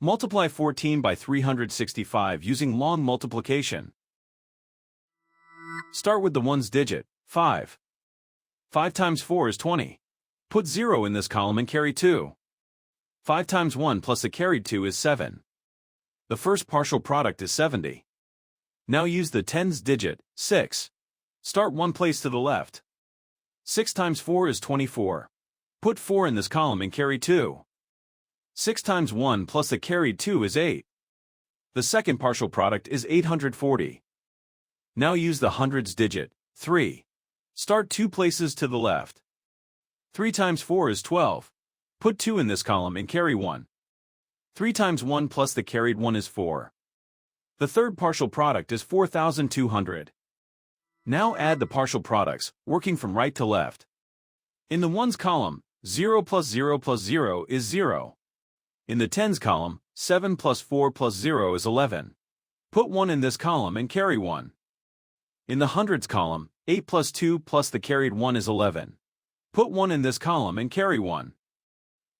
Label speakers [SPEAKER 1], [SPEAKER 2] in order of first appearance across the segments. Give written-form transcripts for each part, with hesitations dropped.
[SPEAKER 1] Multiply 14 by 365 using long multiplication. Start with the ones digit, 5. 5 times 4 is 20. Put 0 in this column and carry 2. 5 times 1 plus the carried 2 is 7. The first partial product is 70. Now use the tens digit, 6. Start one place to the left. 6 times 4 is 24. Put 4 in this column and carry 2. 6 times 1 plus the carried 2 is 8. The second partial product is 840. Now use the hundreds digit, 3. Start two places to the left. 3 times 4 is 12. Put 2 in this column and carry 1. 3 times 1 plus the carried 1 is 4. The third partial product is 4,200. Now add the partial products, working from right to left. In the ones column, 0 plus 0 plus 0 is 0. In the tens column, 7 plus 4 plus 0 is 11. Put 1 in this column and carry 1. In the hundreds column, 8 plus 2 plus the carried 1 is 11. Put 1 in this column and carry 1.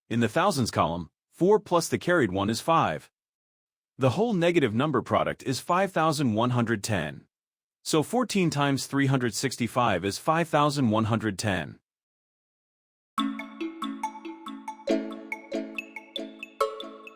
[SPEAKER 1] In the thousands column, 4 plus the carried 1 is 5. The whole negative number product is 5,110. So 14 times 365 is 5,110.